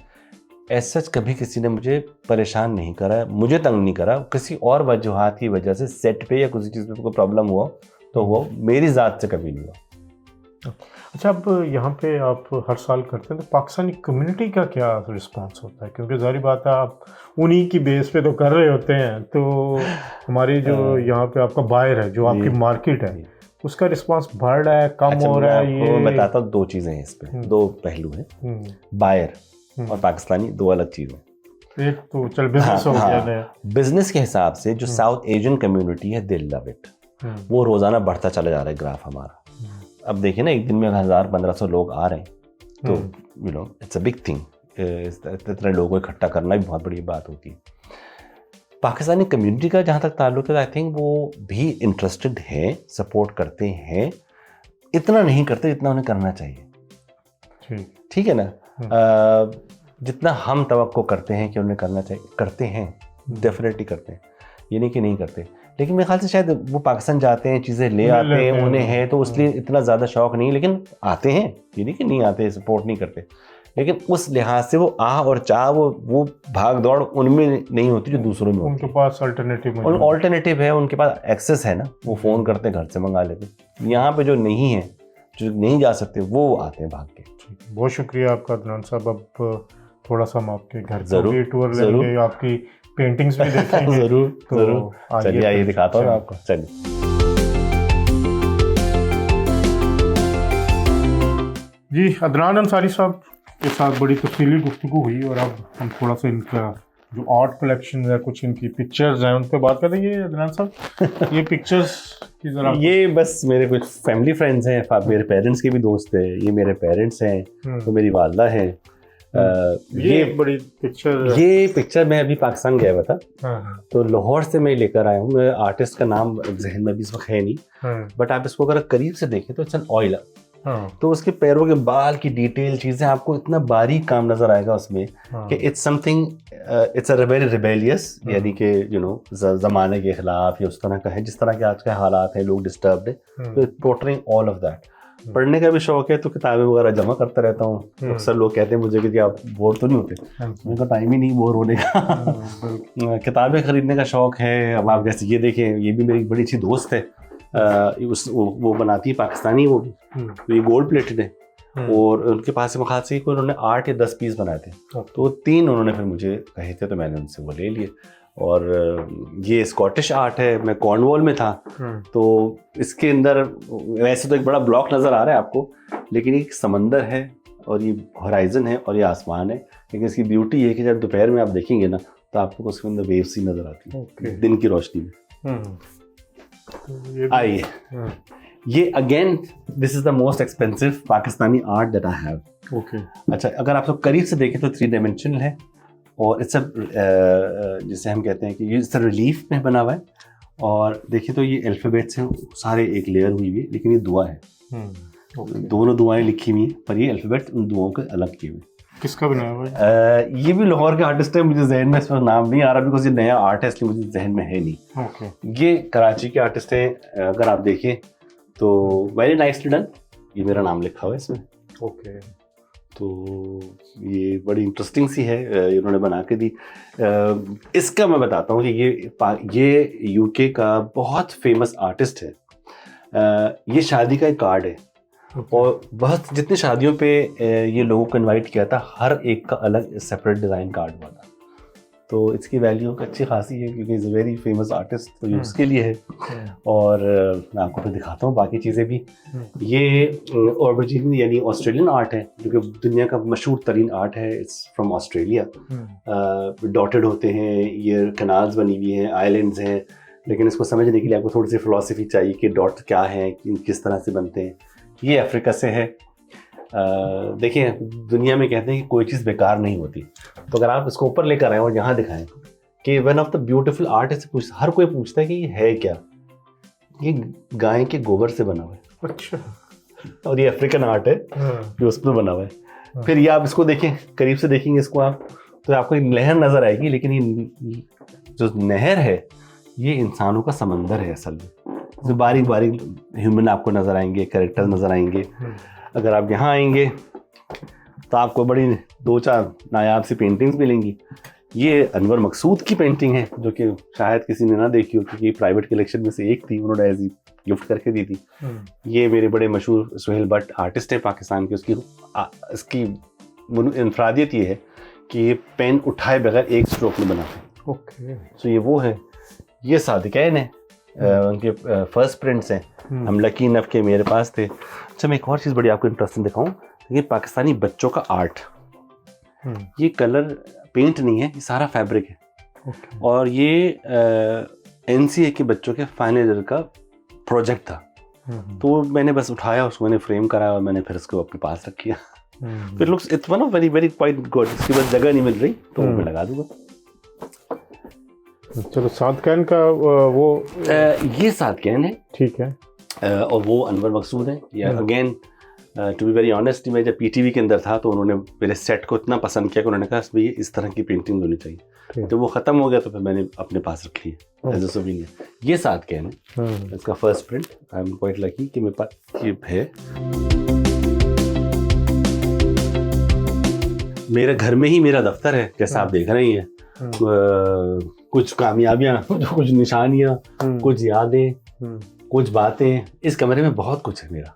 B: ऐसा कभी किसी ने मुझे परेशान नहीं करा, मुझे तंग नहीं करा। किसी और वजूहात की वजह से सेट पे या किसी चीज़ में कोई प्रॉब्लम हुआ तो वो मेरी ज़ात से कभी नहीं हुआ।
A: अच्छा, अब यहाँ पे आप हर साल करते हैं तो पाकिस्तानी कम्युनिटी का क्या रिस्पांस होता है? क्योंकि ज़ाहिर बात है आप उन्हीं की बेस पे तो कर रहे होते हैं, तो हमारी जो यहाँ पे आपका बायर है, जो आपकी मार्केट है, उसका रिस्पांस बढ़ रहा है, कम हो रहा है? ये
B: मैं बताता हूँ, 2 चीज़ें हैं इस पे, 2 पहलू हैं, बायर और पाकिस्तानी 2 अलग चीज़ें।
A: एक तो चल बिजनेस हो गया,
B: बिजनेस के हिसाब से जो साउथ एशियन कम्युनिटी है, दे लव इट, वो रोज़ाना बढ़ता चला जा रहा है ग्राफ हमारा। अब देखिए ना, एक दिन में 1000-1500 लोग आ रहे हैं, तो you know it's a big thing. इतने लोगों को इकट्ठा करना भी बहुत बड़ी बात होती है। पाकिस्तानी कम्युनिटी का जहाँ तक ताल्लुक है, आई थिंक वो भी इंटरेस्टेड हैं, सपोर्ट करते हैं, इतना नहीं करते जितना उन्हें करना चाहिए। ठीक है ना? जितना हम तवक्को करते हैं कि उन्हें करना चाहिए, करते हैं, डेफिनेटली करते हैं, ये नहीं कि नहीं करते। लेकिन मेरे ख्याल से शायद वो पाकिस्तान जाते हैं, चीज़ें ले आते हैं, उन्हें है तो इसलिए इतना ज़्यादा शौक़ नहीं, लेकिन आते हैं, ये नहीं कि नहीं आते, सपोर्ट नहीं करते, लेकिन उस लिहाज से वो आह और चाह, वो भाग दौड़ उनमें नहीं होती जो दूसरों में होती।
A: उनके पास
B: अल्टरनेटिव है, उनके पास एक्सेस है ना, वो फ़ोन करते हैं, घर से मंगा लेते हैं। यहाँ पे जो नहीं है, जो नहीं जा सकते, वो आते हैं भाग के।
A: बहुत शुक्रिया आपका अदनान साहब। अब थोड़ा सा हम आपके घर का भी टूर लेंगे, आपकी पेंटिंग्स भी देखेंगे।
B: जरूर। चलिए आइए दिखाता हूँ आपको। चलिए
A: जी, अदनान अंसारी साहब के साथ बड़ी तफसीली गुफ्तगू हुई, और अब हम थोड़ा सा इनका जो आर्ट कलेक्शन है, कुछ इनकी पिक्चर्स हैं, उन पर बात करेंगे। अदनान साहब, ये पिक्चर्स की जरा,
B: ये बस मेरे कुछ फैमिली फ्रेंड्स हैं, मेरे पेरेंट्स के भी दोस्त हैं, ये मेरे पेरेंट्स हैं, तो मेरी वालदा है।
A: ये बड़ी
B: पिक्चर मैं अभी पाकिस्तान गया हुआ था, तो लाहौर से मैं लेकर आया हूँ। मैं आर्टिस्ट का नाम जहन में अभी इस वक्त है नहीं, बट आप इसको अगर करीब से देखें तो इट्स एन ऑयल। तो उसके पैरों के बाल की डिटेल चीजें, आपको इतना बारीक काम नजर आएगा उसमें कि it's something, it's a very rebellious, यानी कि यू नो जमाने के खिलाफ या उस तरह का है, जिस तरह के आज के हालात हैं, लोग डिस्टर्ब्ड है, तो पोर्ट्रेइंग ऑल ऑफ दैट। पढ़ने का भी शौक है, तो किताबें वगैरह जमा करता रहता हूँ। अक्सर लोग कहते हैं मुझे कि आप बोर तो नहीं होते? उनका टाइम ही नहीं बोर होने का। किताबें खरीदने का शौक है। अब आप जैसे ये देखें, ये भी मेरी बड़ी अच्छी दोस्त है, वो बनाती है पाकिस्तानी, वो तो ये गोल्ड प्लेटेड है, और उनके पास में खास ही उन्होंने 8 या 10 पीस बनाए थे, तो 3 उन्होंने फिर मुझे कहे थे, तो मैंने उनसे वो ले लिए। और ये स्कॉटिश आर्ट है, मैं कॉर्नवॉल में था, तो इसके अंदर वैसे तो एक बड़ा ब्लॉक नज़र आ रहा है आपको, लेकिन एक समंदर है और ये हॉराइजन है और ये आसमान है, लेकिन इसकी ब्यूटी ये है कि जब दोपहर में आप देखेंगे ना, तो आपको उसके अंदर वेव सी नज़र आती है दिन की रोशनी में। आइए, ये again this is the most expensive Pakistani art that I have. अच्छा, अगर आप लोग करीब से देखें तो 3 डायमेंशनल है, और इट्स जिसे हम कहते हैं कि ये इस रिलीफ में बना हुआ है, और देखिए तो ये अल्फ़ाबेट्स हैं सारे, एक लेयर हुई हुई है, लेकिन ये दुआ है, दोनों दुआएं लिखी हुई हैं, पर ये अल्फ़ाबेट उन दुआओं के अलग किए हुए।
A: किसका बनाया हुआ है?
B: ये भी लाहौर के आर्टिस्ट है, मुझे जहन में इसका नाम नहीं आ रहा, बिकॉज ये नया आर्ट है, इसलिए मुझे जहन में है नहीं। ये कराची के आर्टिस्ट हैं, अगर आप देखें तो वेरी नाइसली डन, ये मेरा नाम लिखा हुआ है इसमें। तो ये बड़ी इंटरेस्टिंग सी है, इन्होंने बना के दी। इसका मैं बताता हूँ कि ये यूके का बहुत फेमस आर्टिस्ट है। ये शादी का एक कार्ड है, और बहुत जितनी शादियों पे ये लोगों को इनवाइट किया था, हर एक का अलग सेपरेट डिज़ाइन कार्ड हुआ था, तो इसकी वैल्यू अच्छी खासी है, क्योंकि is a very famous artist, तो ये उसके लिए है। और मैं आपको फिर दिखाता हूँ बाकी चीज़ें भी। ये ऑर्बिजिन यानी ऑस्ट्रेलियन आर्ट है, जो कि दुनिया का मशहूर तरीन आर्ट है, इट्स फ्रॉम ऑस्ट्रेलिया। डॉटेड होते हैं, ये कनाल्स बनी हुई हैं, आइलैंड्स हैं, लेकिन इसको समझने के लिए आपको थोड़ी सी फिलॉसफी चाहिए कि डॉट क्या है, किस तरह से बनते हैं। ये अफ्रीका से है। देखिए, दुनिया में कहते हैं कि कोई चीज़ बेकार नहीं होती, तो अगर आप इसको ऊपर लेकर आए और यहाँ दिखाएं कि one of the beautiful art है, हर कोई पूछता है कि ये है क्या, ये गाय के गोबर से बना हुआ है।
A: अच्छा।
B: और ये अफ्रीकन आर्ट है जो उस पर बना हुआ है। फिर ये आप इसको देखें, करीब से देखेंगे इसको आप, तो आपको एक नहर नज़र आएगी, लेकिन ये जो नहर है ये इंसानों का समंदर है असल में। जो बारीक बारीक ह्यूमन आपको नज़र आएंगे, कैरेक्टर नज़र आएंगे। अगर आप यहाँ आएंगे तो आपको बड़ी 2-4 नायाब सी पेंटिंग्स मिलेंगी। ये अनवर मकसूद की पेंटिंग है जो कि शायद किसी ने ना देखी हो, क्योंकि प्राइवेट कलेक्शन में से एक थी, उन्होंने ऐसी गिफ्ट करके दी थी। ये मेरे बड़े मशहूर सुहेल भट्ट आर्टिस्ट है पाकिस्तान के, इसकी इनफरादियत ये है कि ये पेन उठाए बगैर एक स्ट्रोक में बनाते हैं।
A: ओके,
B: सो ये वो है। ये सादिकैन है, उनके फर्स्ट प्रिंट्स हैं। हम लकी इनफ के मेरे पास थे। अच्छा, मैं एक और चीज़ बड़ी आपको इंटरेस्टिंग दिखाऊं, ये पाकिस्तानी बच्चों का आर्ट। ये कलर पेंट नहीं है, ये सारा फैब्रिक है।
A: ओके।
B: और ये NCA के बच्चों के फाइनल ईयर का प्रोजेक्ट था। तो मैंने बस उठाया, उसको मैंने फ्रेम कराया और मैंने फिर उसको अपने पास रख किया। फिर looks it's one of very very quite good. इसकी बस जगह नहीं मिल रही तो मैं लगा दूंगा।
A: चलो, सादकैन का वो
B: ये सादकैन है,
A: ठीक है।
B: और वो अनवर मकसूद है। या again to be very honest, मैं जब PTV के अंदर था तो उन्होंने मेरे सेट को इतना पसंद किया कि उन्होंने कहा भाई इस तरह की पेंटिंग होनी चाहिए। तो वो ख़त्म हो गया तो फिर मैंने अपने पास रख लिया एज अ सोवेनियर। ये सादकैन है, इसका first print. I am quite lucky कि मेरे पास ये है। मेरे घर में ही मेरा दफ्तर है, जैसा आप देख रहे हैं। कुछ कामयाबियाँ, कुछ निशानियाँ, कुछ यादें, कुछ बातें। इस कमरे में बहुत कुछ है मेरा।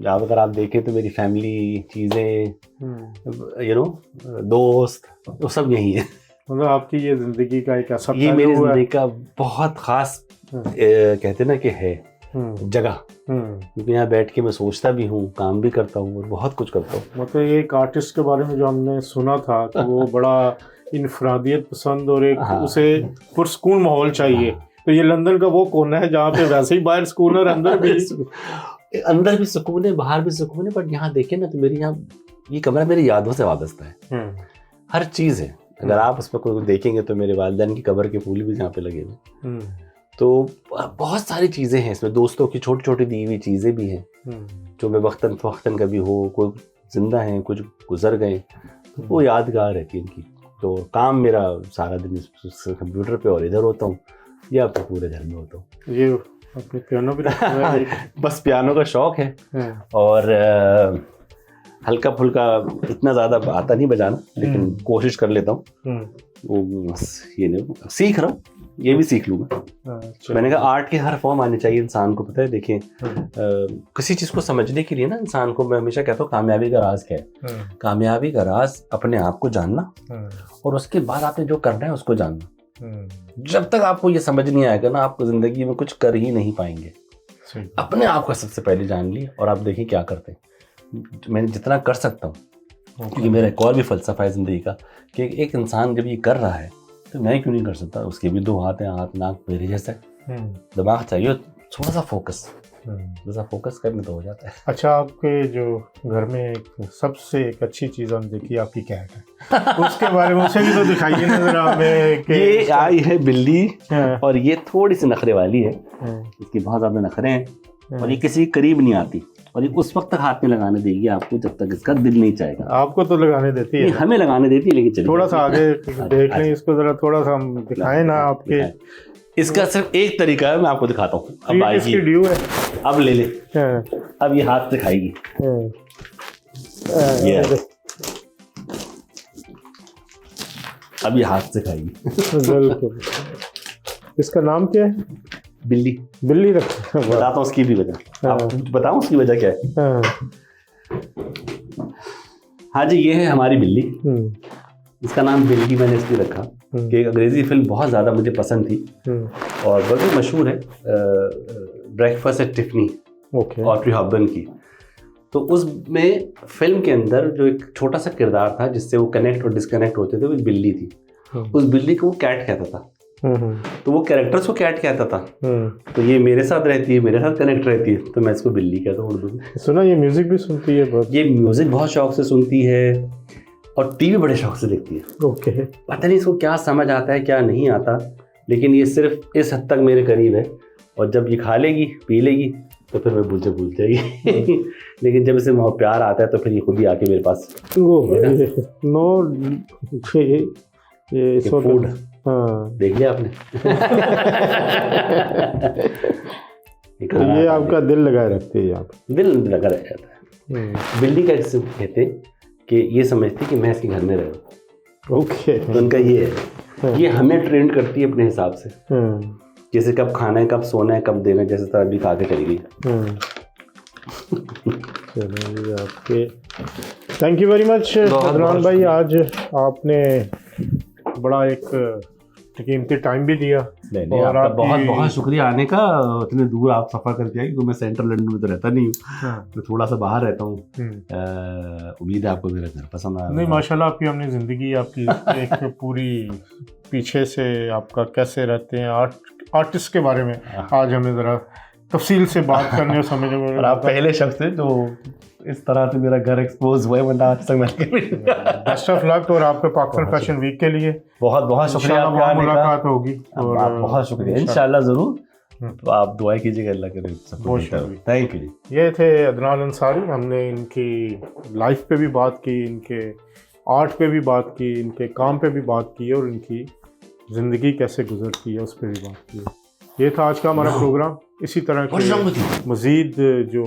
B: अब अगर आप देखें तो मेरी फैमिली, चीज़ें, दोस्त, वो सब यही है।
A: मतलब आपकी ये ज़िंदगी का एक ऐसा
B: ये मेरी ज़िंदगी का बहुत ख़ास कहते ना कि है जगह। क्योंकि यहाँ बैठ के मैं सोचता भी हूँ, काम भी करता हूँ और बहुत कुछ करता हूँ।
A: मतलब एक आर्टिस्ट के बारे में जो हमने सुना था कि वो बड़ा इनफरादियत पसंद और एक उसे पुरस्कून माहौल चाहिए। तो ये लंदन का वो कोना है जहाँ पे वैसे ही बाहर सुकून और अंदर भी
B: सुकून है, बाहर भी सुकून है। बट यहाँ देखें ना तो मेरी यहाँ ये कमरा मेरी यादों से वाबस्ता है। हर चीज़ है। अगर आप उस पर कोई देखेंगे तो मेरे वालिदैन की कब्र के फूल भी यहाँ पे लगे हुए। तो बहुत सारी चीज़ें हैं इसमें, दोस्तों की छोटी छोटी दी हुई चीज़ें भी हैं जो मैं वक्तन फ़वक्तन कभी हो, कोई जिंदा हैं, कुछ गुजर गए, वो यादगार रहती है इनकी। तो काम मेरा सारा दिन कंप्यूटर पे और इधर होता हूँ या फिर पूरे घर में होता हूँ।
A: ये अपने पियानो भी रखा हुआ है?
B: बस पियानो का शौक़ है और हल्का फुल्का, इतना ज़्यादा आता नहीं बजाना, लेकिन कोशिश कर लेता हूँ। वो बस ये नहीं, सीख रहा हूँ, ये भी सीख लूँगा। मैंने कहा आर्ट के हर फॉर्म आने चाहिए इंसान को। पता है, देखिए किसी चीज़ को समझने के लिए ना इंसान को, मैं हमेशा कहता हूँ कामयाबी का राज क्या है। कामयाबी का राज अपने आप को जानना और उसके बाद आपने जो करना है उसको जानना। जब तक आपको ये समझ नहीं आएगा ना, आपको ज़िंदगी में कुछ कर ही नहीं पाएंगे। अपने आप को सबसे पहले जान लिए और आप देखिए क्या करते हैं। मैं जितना कर सकता हूँ, क्योंकि मेरा एक और भी फ़लसफ़ा है ज़िंदगी का कि एक इंसान जब ये कर रहा है तो मैं क्यों नहीं कर सकता। उसके भी 2 हाथ हैं, हाथ नाक मेरे जैसा। दिमाग चाहिए, थोड़ा सा फोकस करने तो हो जाता है।
A: अच्छा, आपके जो घर में एक सबसे एक अच्छी चीज़ हम देखी, आपकी कैट है, उसके बारे में उसे भी तो दिखाइए ना जरा हमें।
B: ये आई है बिल्ली और ये थोड़ी सी नखरे वाली है। इसकी बहुत ज़्यादा नखरे हैं और ये किसी के करीब नहीं आती और ये उस वक्त तक हाथ में लगाने देगी आपको जब तक इसका दिल नहीं चाहेगा।
A: आपको तो लगाने देती है?
B: हमें लगाने देती है, लेकिन
A: थोड़ा सा आगे देख लें इसको जरा, थोड़ा सा हम दिखाएं ना आपके।
B: इसका सिर्फ एक तरीका है, मैं आपको दिखाता हूँ। अब आएगी,
A: ड्यू है,
B: अब ले ले। अब ये हाथ से खाएगी। अब ये हाथ से खाएगी।
A: इसका नाम क्या है? बिल्ली रखा।
B: बताता हूँ उसकी भी वजह। आप बताओ उसकी वजह क्या है? हाँ जी, ये है हमारी बिल्ली। इसका नाम बिल्ली मैंने इसलिए रखा कि एक अंग्रेजी फिल्म बहुत ज़्यादा मुझे पसंद थी और बहुत मशहूर है, ब्रेकफास्ट एट टिफनी, ऑड्री हॉपबर्न की। तो उसमें फिल्म के अंदर जो एक छोटा सा किरदार था जिससे वो कनेक्ट और डिस्कनेक्ट होते थे, वो एक बिल्ली थी। उस बिल्ली को वो कैट कहता था। तो वो कैरेक्टर्स को कैट कहता था। तो ये मेरे साथ रहती है, मेरे साथ कनेक्ट रहती है, तो मैं इसको बिल्ली कहता हूँ उर्दू में।
A: सुना ये म्यूजिक भी सुनती है बहुत? ये
B: म्यूजिक बहुत शौक से सुनती है और टीवी बड़े शौक से देखती है।
A: ओके।
B: पता नहीं इसको क्या समझ आता है क्या नहीं आता, लेकिन ये सिर्फ इस हद तक मेरे करीब है और जब ये खा लेगी पी लेगी तो फिर मैं भूल जाएगी। लेकिन जब इसे बहुत प्यार आता है तो फिर ये खुद ही आके मेरे पास फूड देख लिया आपने।
A: ये आपका दिल लगाए रखते हैं? आप दिल
B: लगा रह जाता है। बिल्ली का इससे कहते कि ये समझती कि मैं इसके घर में रहूं।
A: ओके।
B: तो उनका ये है, ये हमें ट्रेंड करती है अपने हिसाब से, जैसे कब खाना है, कब सोना है, कब देना है, जैसे तरह भी खा के चली गई।
A: चलिए आपके thank you very much Adnan भाई, आज आपने बड़ा एक कीमती टाइम भी दिया।
B: नहीं,
A: और
B: आपका बहुत बहुत शुक्रिया आने का, इतने दूर आप सफ़र करके आए, क्योंकि मैं सेंट्रल लंदन में तो रहता नहीं हूँ, मैं थोड़ा सा बाहर रहता हूँ। उम्मीद है आपको मेरा घर पसंद आया।
A: नहीं माशाल्लाह, आपकी हमने ज़िंदगी आपकी एक पूरी पीछे से आपका कैसे रहते हैं आर्टिस्ट के बारे में आज हमें ज़रा तफसील से बात करने और समझने में।
B: और आप पहले शख्स थे जो इस तरह से मेरा घर एक्सपोज हुआ है, वरना आज तक मैं
A: बेस्ट ऑफ लक। और आपके पाकिस्तान फैशन वीक के लिए
B: बहुत बहुत शुक्रिया,
A: आपका मुलाकात होगी। और
B: बहुत शुक्रिया, इंशाल्लाह ज़रूर। तो आप दुआ कीजिएगा, अल्लाह करे सब
A: बहुत
B: कुछ।
A: शुक्रिया।
B: Thank you.
A: ये थे अदनान अंसारी। हमने इनकी लाइफ पे भी बात की, इनके आर्ट पे भी बात की, इनके काम पे भी बात की और इनकी ज़िंदगी कैसे गुजरती है उस पर भी बात की। ये था आज का हमारा प्रोग्राम। इसी तरह के मज़ीद जो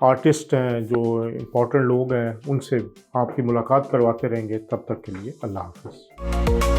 A: आर्टिस्ट हैं, जो इम्पोर्टेंट लोग हैं, उनसे आपकी मुलाकात करवाते रहेंगे। तब तक के लिए अल्लाह हाफ़िज़।